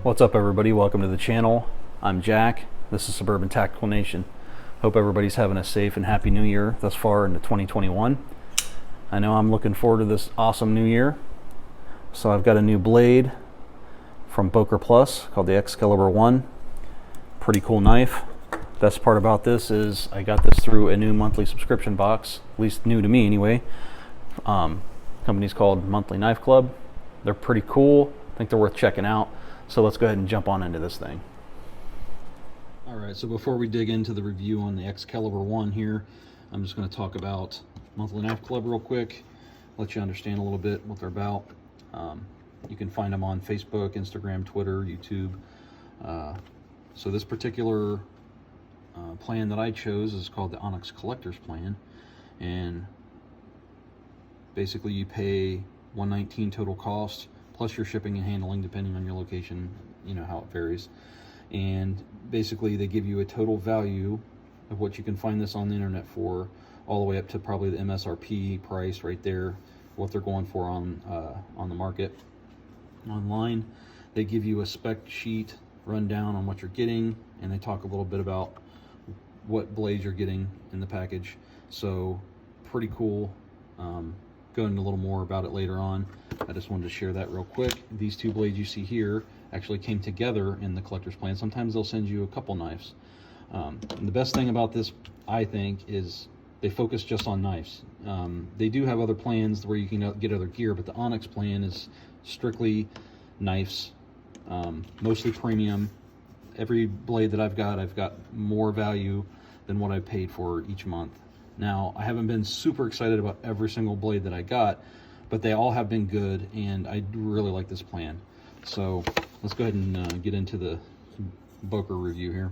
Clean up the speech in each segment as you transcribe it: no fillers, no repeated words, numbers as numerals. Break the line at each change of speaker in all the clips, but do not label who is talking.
What's up, everybody? Welcome to the channel. I'm Jack. This is Suburban Tactical Nation. Hope everybody's having a safe and happy new year thus far into 2021. I know I'm looking forward to this awesome new year. So I've got a new blade from Boker Plus called the Exskelibur 1. Pretty cool knife. Best part about this is I got this through a new monthly subscription box, at least new to me anyway. Company's called Monthlyknifeclub. They're pretty cool. I think they're worth checking out. So let's go ahead and jump on into this thing. Alright, so before we dig into the review on the Exskelibur 1 here, I'm just going to talk about Monthlyknifeclub real quick, let you understand a little bit what they're about. You can find them on Facebook, Instagram, Twitter, YouTube. So this particular plan that I chose is called the Onyx Collector's Plan, and basically you pay $119 total cost plus your shipping and handling depending on your location, you know how it varies. And basically they give you a total value of what you can find this on the internet for, all the way up to probably the MSRP price right there, what they're going for on the market. Online they give you a spec sheet rundown on what you're getting, and they talk a little bit about what blades you're getting in the package. So pretty cool. Go into a little more about it later on. I just wanted to share that real quick. These two blades you see here actually came together in the collector's plan. Sometimes they'll send you a couple knives. And the best thing about this, I think, is they focus just on knives. They do have other plans where you can get other gear, but the Onyx plan is strictly knives, mostly premium. Every blade that I've got more value than what I paid for each month. Now, I haven't been super excited about every single blade that I got, but they all have been good, and I really like this plan. So let's go ahead and get into the Boker review here.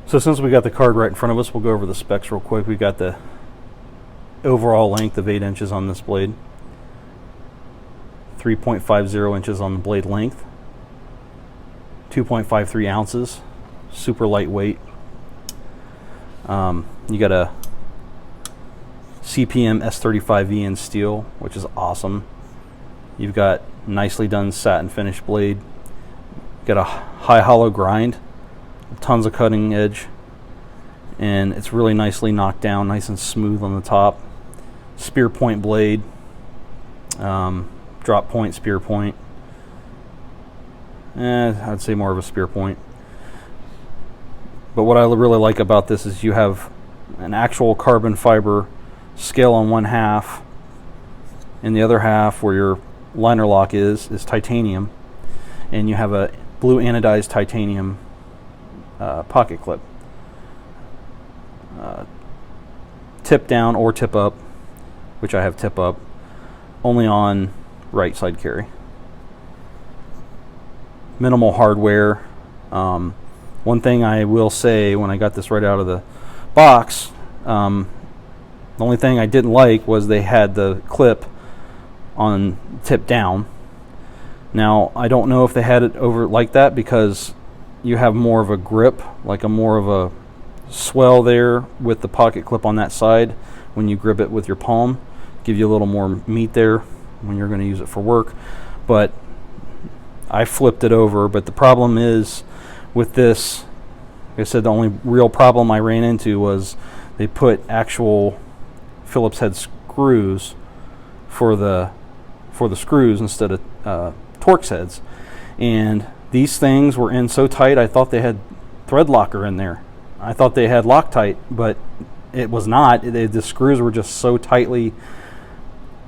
So since we got the card right in front of us, we'll go over the specs real quick. We got the overall length of 8 inches on this blade, 3.50 inches on the blade length, 2.53 ounces, super lightweight. You got a CPM S35V in steel, which is awesome. You've got nicely done satin finish blade. Got a high hollow grind, tons of cutting edge, and it's really nicely knocked down, nice and smooth on the top. Spear point blade, drop point, spear point. I'd say more of a spear point. But what I really like about this is you have an actual carbon fiber scale on one half, and the other half where your liner lock is titanium, and you have a blue anodized titanium pocket clip. Tip down or tip up, which I have tip up, only on right side carry. Minimal hardware. One thing I will say, when I got this right out of the box, the only thing I didn't like was they had the clip on tip down. Now, I don't know if they had it over like that because you have more of a grip, like a more of a swell there with the pocket clip on that side when you grip it with your palm. Give you a little more meat there when you're going to use it for work. But I flipped it over. But the problem is with this, like I said, the only real problem I ran into was they put actual Phillips head screws for the screws instead of Torx heads, and these things were in so tight I thought they had thread locker in there. I thought they had Loctite, but it was not. The screws were just so tightly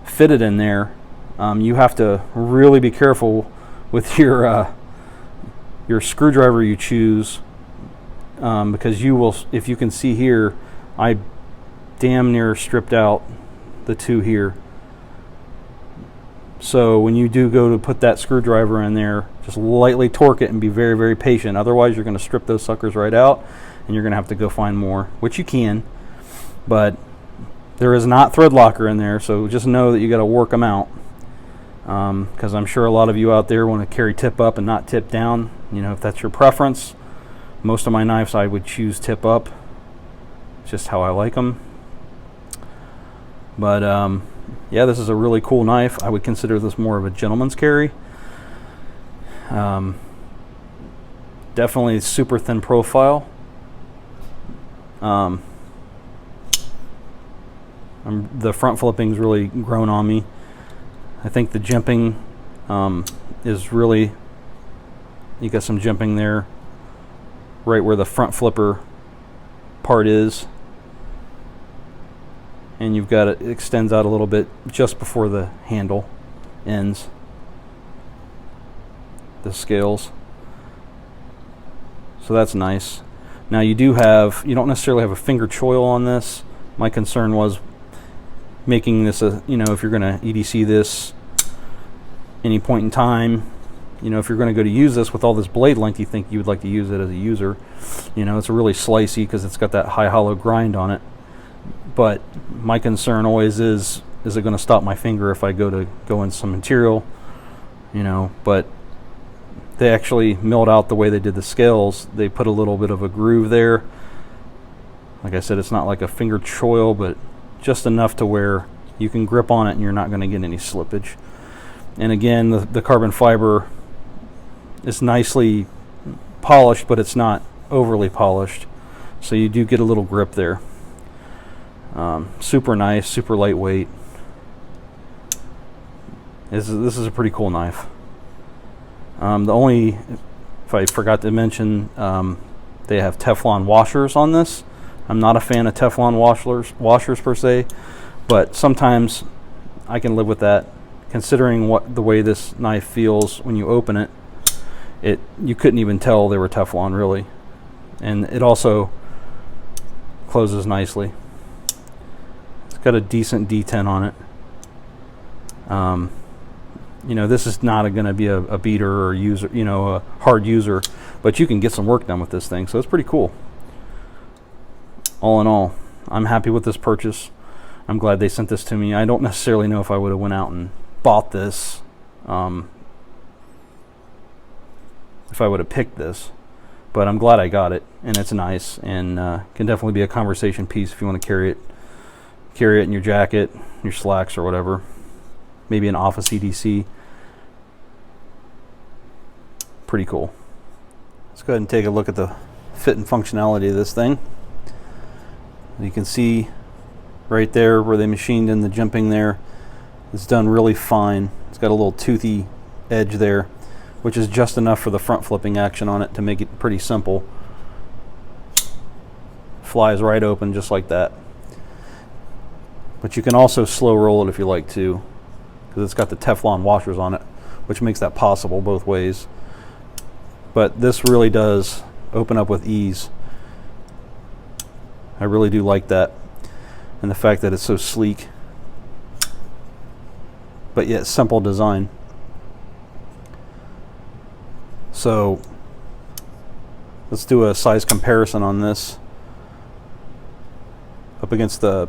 fitted in there. You have to really be careful with your screwdriver you choose, because you will, if you can see here, I damn near stripped out the two here. So when you do go to put that screwdriver in there, just lightly torque it and be very, very patient. Otherwise you're going to strip those suckers right out, and you're going to have to go find more, which you can, but there is not thread locker in there, so just know that you got to work them out. Because I'm sure a lot of you out there want to carry tip up and not tip down. You know, if that's your preference, most of my knives I would choose tip up.
just how I like them. But yeah, this is a really cool knife. I would consider this more of a gentleman's carry. Definitely super thin profile. The front flipping's really grown on me. I think the jimping is really, you got some jimping there right where the front flipper part is, and you've got it extends out a little bit just before the handle ends, the scales. So that's nice. Now you don't necessarily have a finger choil on this. My concern was making this if you're going to EDC this any point in time, if you're going to go to use this with all this blade length, you think you would like to use it as a user. It's a really slicey because it's got that high hollow grind on it. But my concern always is it going to stop my finger if I go in some material, but they actually milled out the way they did the scales. They put a little bit of a groove there. Like I said, it's not like a finger choil, but just enough to where you can grip on it and you're not going to get any slippage. And again, the carbon fiber is nicely polished, but it's not overly polished, so you do get a little grip there. Super nice, super lightweight. This is a pretty cool knife. If I forgot to mention, they have Teflon washers on this. I'm not a fan of Teflon washers per se, but sometimes I can live with that, considering the way this knife feels when you open it. You couldn't even tell they were Teflon, really. And it also closes nicely. It's got a decent D10 on it. This is not going to be a beater or user, a hard user, but you can get some work done with this thing, so it's pretty cool. All in all, I'm happy with this purchase. I'm glad they sent this to me. I don't necessarily know if I would have went out and bought this, if I would have picked this, but I'm glad I got it, and it's nice, and can definitely be a conversation piece if you want to carry it in your jacket, your slacks, or whatever. Maybe an office EDC. Pretty cool. Let's go ahead and take a look at the fit and functionality of this thing. You can see right there where they machined in the jimping there. It's done really fine. It's got a little toothy edge there, which is just enough for the front flipping action on it to make it pretty simple. Flies right open just like that. But you can also slow roll it if you like to, because it's got the Teflon washers on it, which makes that possible both ways. But this really does open up with ease. I really do like that, and the fact that it's so sleek but yet simple design. So let's do a size comparison on this up against the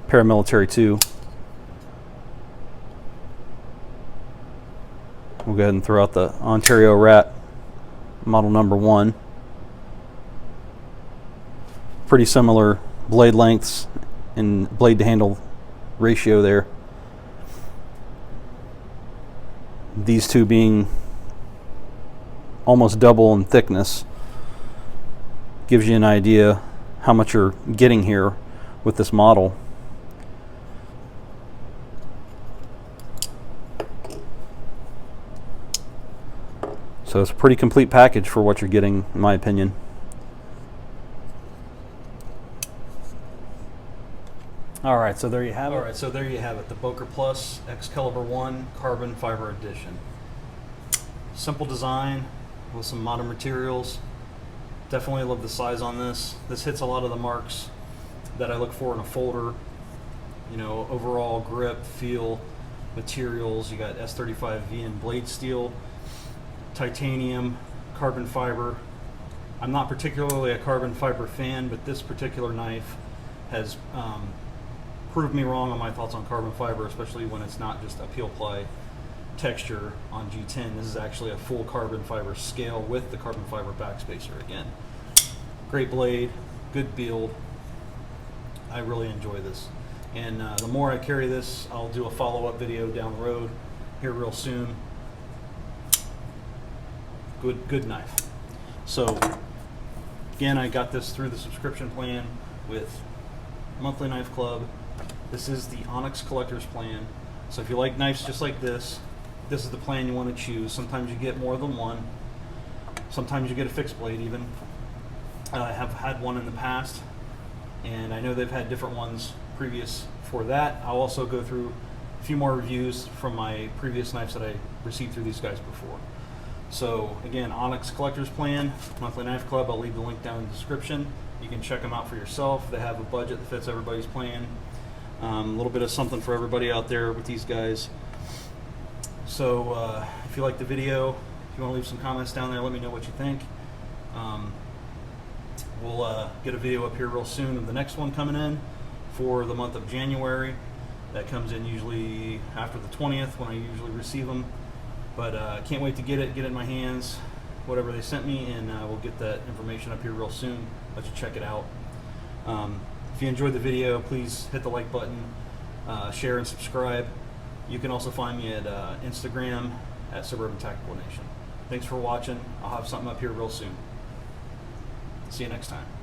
Paramilitary 2. We'll go ahead and throw out the Ontario Rat model number 1. Pretty similar blade lengths and blade to handle ratio there. These two being almost double in thickness gives you an idea how much you're getting here with this model. So it's a pretty complete package for what you're getting, in my opinion. All right, so there you have it. The Boker Plus Exskelibur 1 Carbon Fiber Edition. Simple design with some modern materials. Definitely love the size on this. This hits a lot of the marks that I look for in a folder. Overall grip, feel, materials. You got S35 VN blade steel, titanium, carbon fiber. I'm not particularly a carbon fiber fan, but this particular knife has proved me wrong on my thoughts on carbon fiber, especially when it's not just a peel ply texture on G10. This is actually a full carbon fiber scale with the carbon fiber backspacer again. Great blade, good build, I really enjoy this. And the more I carry this, I'll do a follow-up video down the road here real soon. Good knife. So again, I got this through the subscription plan with Monthlyknifeclub. This is the Onyx Collector's Plan. So if you like knives just like this is the plan you want to choose. Sometimes you get more than one. Sometimes you get a fixed blade even. I have had one in the past, and I know they've had different ones previous for that. I'll also go through a few more reviews from my previous knives that I received through these guys before. So again, Onyx Collector's Plan, Monthlyknifeclub. I'll leave the link down in the description. You can check them out for yourself. They have a budget that fits everybody's plan. A little bit of something for everybody out there with these guys. So if you like the video, if you want to leave some comments down there, let me know what you think. We'll get a video up here real soon of the next one coming in for the month of January. That comes in usually after the 20th when I usually receive them. But can't wait to get it in my hands, whatever they sent me, and we'll get that information up here real soon. Let you check it out. If you enjoyed the video, please hit the like button, share and subscribe. You can also find me at Instagram at Suburban Tactical Nation. Thanks for watching. I'll have something up here real soon. See you next time.